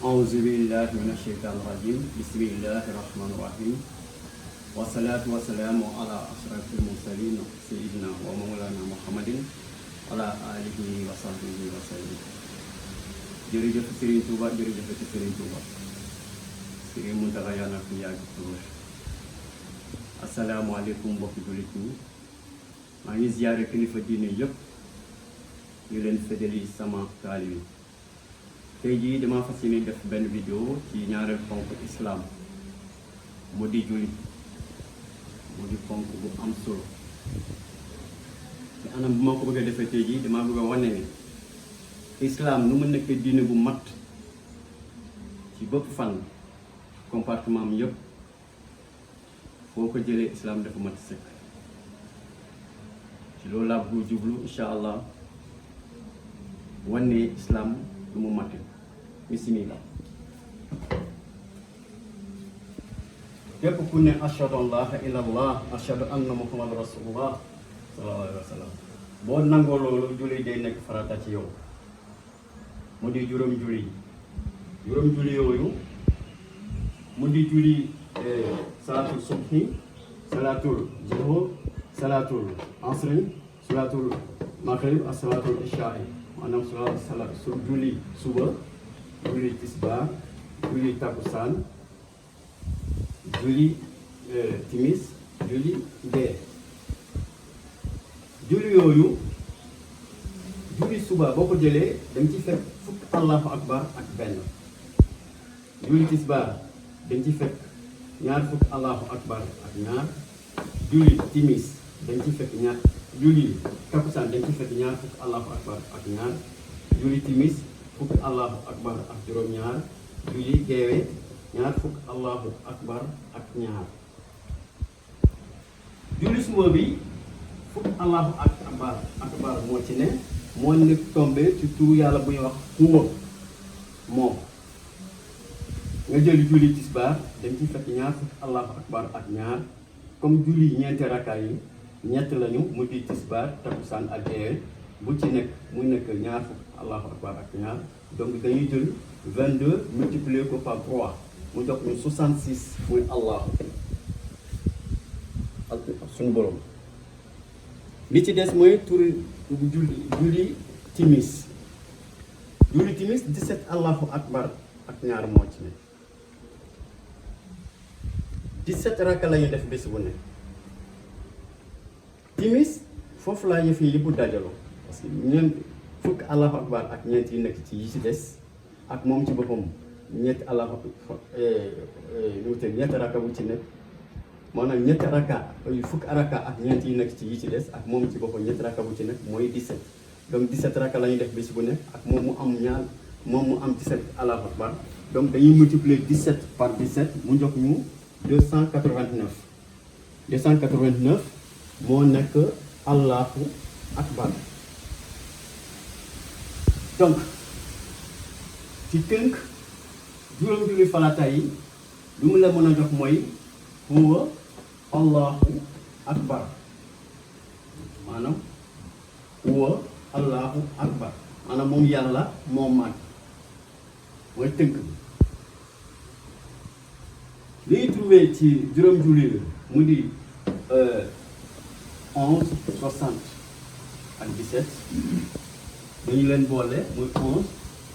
أعوذ بالله من الشيطان الرجيم بسم الله الرحمن الرحيم والصلاة والسلام على أشرف المرسلين سيدنا ومولانا محمد على آله وصحبه وسلم jërëjëf Serigne Touba jërëjëf Serigne Touba Serigne Mountakha yàlla na fi yàgg tuur asalaamaaleykum mbokki jullit ñi maa ngi ziyaare kilifa diine yëpp ñu leen feddali sama taalibe tey jii dama fas yéene def benn vidéo ci ñaareel ponk islam mu di jullit mu di ponk bu am solo te anam bu ma ko bëgg a defee tey jii dama bëgg a wane ne islam nu mu nekk diine bu mat ci bëpp fan comportement am yëpp foo ko jëlee islam dafa mat sëkk ci loolu laa bëgg jublu incha allah wane islam lu mu mate bismillah képp ku ne ashhadu an laa ilaaha illallah ashhadu anna muhammad rasulullah sallallahu alayhi wa sallam boo nangoo loolu julli day nekk farata ci yow mu di juróom julli yooyu mu di julli salaatul subhi salaatul zuhur salaatul asri salaatul maghrib ak salaatul ishaa maanaam su julli suba julli tisbaar julli takkusaan julli timis julli gee julli yooyu julli suba boo ko jëlee dañ ci fekk fukk allahu akbar ak benn julli tisbaar dañ ci fekk ñaar fukk allahu akbar ak ñaar julli timis dañ ci fekk ñaar julli takkusaan dañ ci fekk ñaar fukk allahu akbar ak ñaar julli timis fukk allahu akbar ak juróom-ñaar julli geewe ñaar fukk allahu akbar ak ñaar julli suba bi fukk allahu akbar moo ci ne moo nekk tombé ci turu yàlla bu ñuy wax huwa moom nga jël julli tisbaar dañ ci fekk ñaar fukk allahu akbar ak ñaar comme julli ñeenti rakka yi ñett lañu mu di tisbaar takkusaan ak gee bu ci nekk mu nekk ñaar fukk allahu akbar ak ñaar donc dañuy jël 22 multiplier ko par 3 mu jox ñu 66 muy allahu ak suñu borom li ci des mooy turi julli timis 17 allahu akbar ak ñaar moo ci nekk 17 rakka la ñuy def bés bu nekk timis foofu laa yëf yi yëpp dajaloo parce que ñeent fukk allahu akbar ak ñeent yi nekk ci yi ci des ak moom ci boppam ñetti allahu ñetti rakka bu ci nekk maanaam ñetti rakka fukk rakka ak ñeent yi nekk ci yi ci des ak moom ci boppam ñetti rakka bu ci nekk mooy 17 donc 17 rakka la ñuy def bés bu nekk ak moom mu am moom mu am 17 allahu akbar donc dañuy multiplier 17 par 17 mu jox ñu 289 moo nekk allahu akbar donc ci tënk juróom julli farata yi lu mu la mën a jox mooy huwa allahu akbar maanaam huwa allahu akbar maanaam moom yàlla moom mag mooy tënk bi li ñuy trouvé ci juróom julli la mu di 11 60 ak 17 dañu leen boole muy 11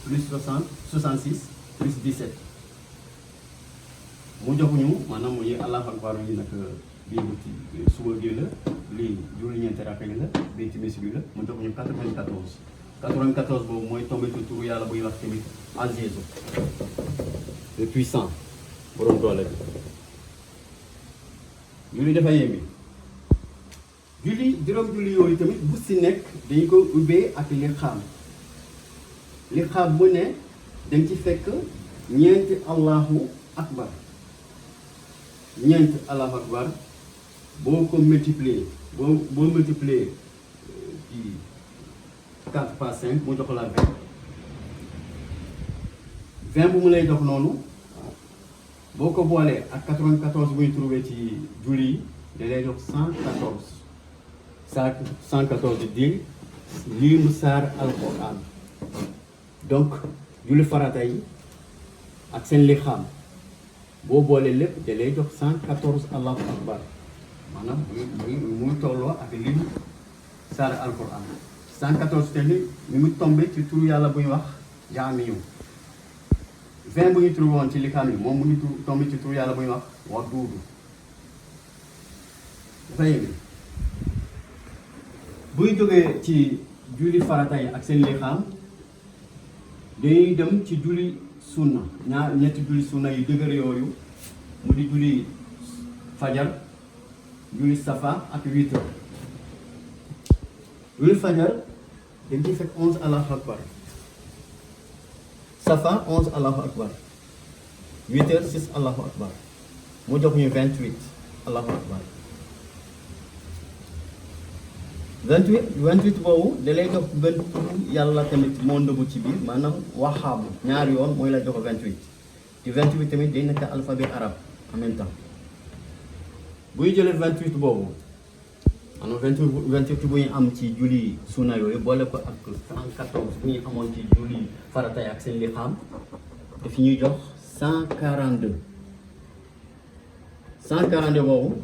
plus 60 66 plus 17 mu joxuñu maanaam muy allahu akbar yi nag bii bu ci suba gi la lii julli ñeenti rakka yi la bii timis bi la mu joxuñu 94 boobu mooy tombé ci turu yàlla buy wax tamit Aziz le puissant borom doole bi julli dafa yembi juróom julli yooyu tamit bu si nekk dañu ko ubbee ak li xaam bu ne dañ ci fekk ñeenti allahu akbar boo ko multiplier boo multiplier ci 4 par 5 mu jox la 20 bu mu lay jox noonu boo ko boolee ak 94 bu ñu trouvé ci julli yi da lay jox 114 di lii mu saar alquran donc julli farata yi ak seen lixaam boo boolee lépp da lay jox 114 allahu akbar maanaam muy tolloo ak lim saar alquran 114 tamit mi mu tombé ci turu yàlla bu ñu wax jaamiyu 20 bu ñu turu woon ci lixaam yi moom mu ngi tombé ci turu yàlla bu ñu wax waduudu dafa yéeme buy jógee ci julli farata yi ak seen lixaam dañuy dem ci julli sunna ñetti julli sunna yu dëgër yooyu mu di julli fajar julli safa ak witr julli fajar dañ ciy fekk 11 allahu akbar safa 11 allahu akbar witr 6 allahu akbar mu jox ñu 28 allahu akbar 28 boobu da lay jox benn tur yàlla tamit moo ndëbu ci biir maanaam waxaabu ñaari yoon mooy la jox 28 te 28 tamit day nekk alphabet arabe en même temps buy jëlee 28 boobu maanaam 28 bu ñu am ci julli sunna yooyu boole ko ak 114 bu ñu amoon ci julli farata ak seen lixaam daf ñuy jox 142 142 boobu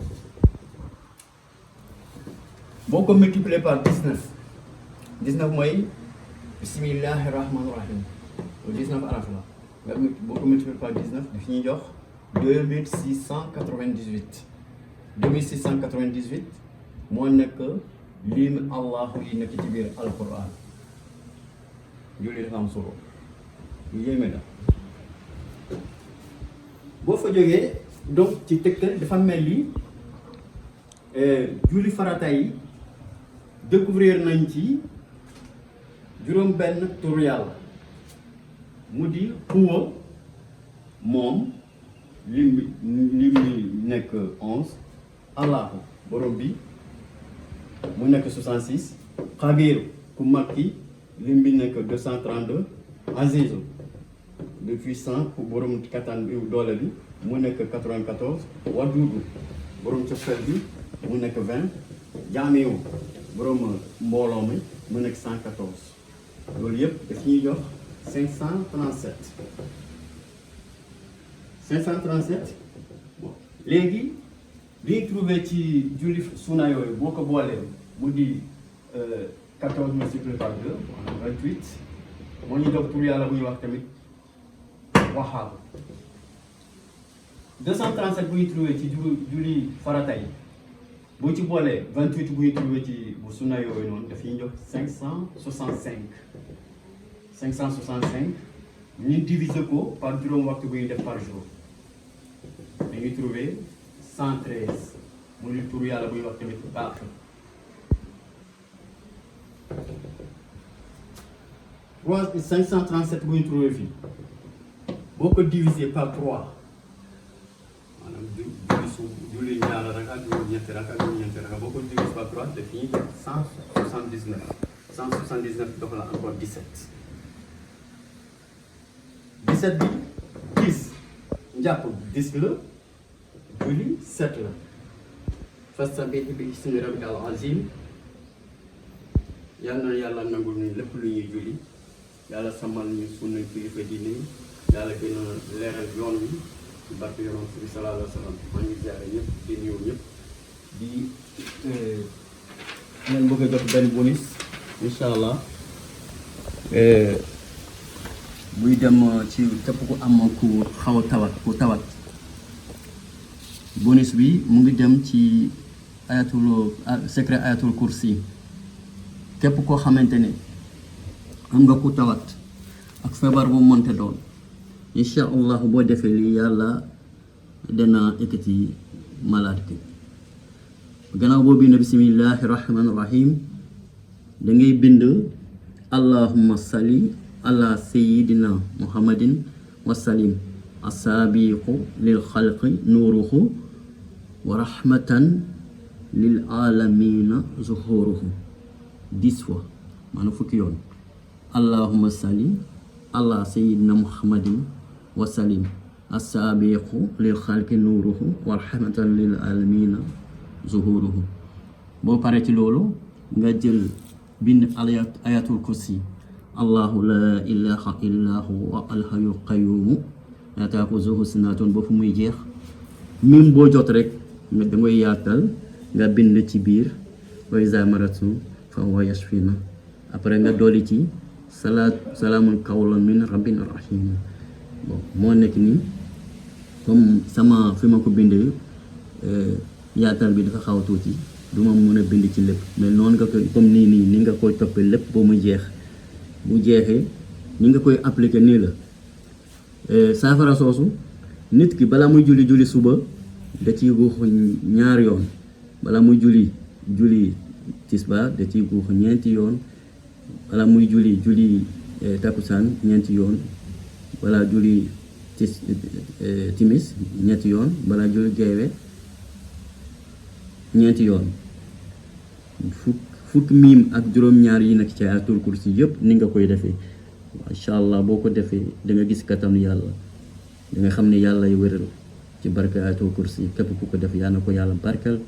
boo ko multiplier par 19 mooy bismillahi rahmani rahim 19 araf la nga boo ko multiplier par 19 daf ñuy jox 2698 moo nekk lim allahu yi nekk ci biir alquran julli dafa am solo lu yéeme la boo fa jógee donc ci tëkkal dafa mel ni julli farata yi découvrir nañ ci juróom benn tur yàlla mu di huwa moom lim bi nekk 11 allahu borom bi mu nekk 66 xabiir ku mag ki lim bi nekk 232 azizu le puissant ku borom kattan bi doole bi mu nekk 94 wadudu borom cofeel bi mu nekk 20 jaamiyu borom mbooloo mi mu nekk 114 loolu yëpp daf ñuy jox 537 bon léegi li ñu trouvé ci julli sunna yooyu boo ko boolee mu di 14 multiplié par 2 maanaam 28 moo ñu jox tur yàlla bu ñuy wax tamit waxaab 237 bu ñu trouvé ci julli farata yi boo ci boolee 28 bu ñu trouvé ci bu sunna yooyu noonu daf ñuy jox 565 ñu diviser ko par juróom waxtu bu ñuy def par jour dañuy trouvé 113 mu di tur yàlla bu ñuy wax tamit baax 537 bu ñu trouvé fii boo ko diviser par 3 maanaam julli ñaar raka ak ñetti raka boo ko diviser par 3 daf ñuy jox 179 dox la encore 17 bi 10 njàpp 10 la julli 7 la fastabiih bismi rabbikal aziim yal na yàlla nangul ñu lépp lu ñuy julli yàlla sàmmal ñu sunna kilifa diine yàlla gën a leeral yoon wi ci barke yonent bi sallallahu alayhi wa sallam maa ngi ziare ñëpp di nuyu ñëpp di ngeen bëgg a jot benn bonus incha allah buy dem ci képp ku am ku xaw a tawat bonus bi mu ngi dem ci secret ayatul kursi képp koo xamante ne am nga ku tawat ak feebar bu mënte doon incha allah boo defee lii yàlla dana ekkati malade bi gannaaw boo bind bismillahi rahmani rahim da ngay bind allahumma salli ala sayyidina muhammadin wasalim asaabiqu lil xalqi nuuruhu wa rahmatan lil alamina zuhuruhu 10 fois maanaam fukki yoon allahumma salli ala sayyidina muhammadin wasalim asaabiqu lil xalqi nuuruhu wa rahmatan lil alamina zuhuruhu boo paree ci loolu nga jël bind ayatul kursi allahu la ilaha illa huwa alhayyul qayyum laa taaxuzuhu sinatun ba fu muy jeex. mim boo jot rek da ngay yaatal nga bind ci biir wa izaa maratu fa huwa yashfina après nga dolli ci salaamun qawlan min rabbin rahim. bon moo nekk nii comme sama fi ma ko bindee yaatal bi dafa xaw tuuti du ma mën a bind ci lépp mais noonu nga koy comme nii ni nga koy toppee lépp ba mu jeex. bu jeexee ni nga koy appliquer nii la saafara soosu nit ki balaa muy julli suba da ciy guux 2 yoon, balaa muy julli tisbaar da ciy guux 4 yoon, balaa muy julli takkusaan 4 yoon, balaa julli timis 4 yoon, balaa julli geewe 4 yoon. fukk miim ak juróom-ñaar yi nekk ci ayatul kursi yëpp ni nga koy defee macha allah boo ko defee da nga gis kattanu yàlla da nga xam ne yàlla yu wéral ci barke ayatul kursi képp ku ko def yaa na ko yàlla barkel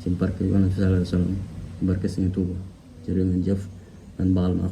ci barke yonent sallallahu alayhi wa sallam barke Sëñ Tuuba jërë ngeen jëf man baal ma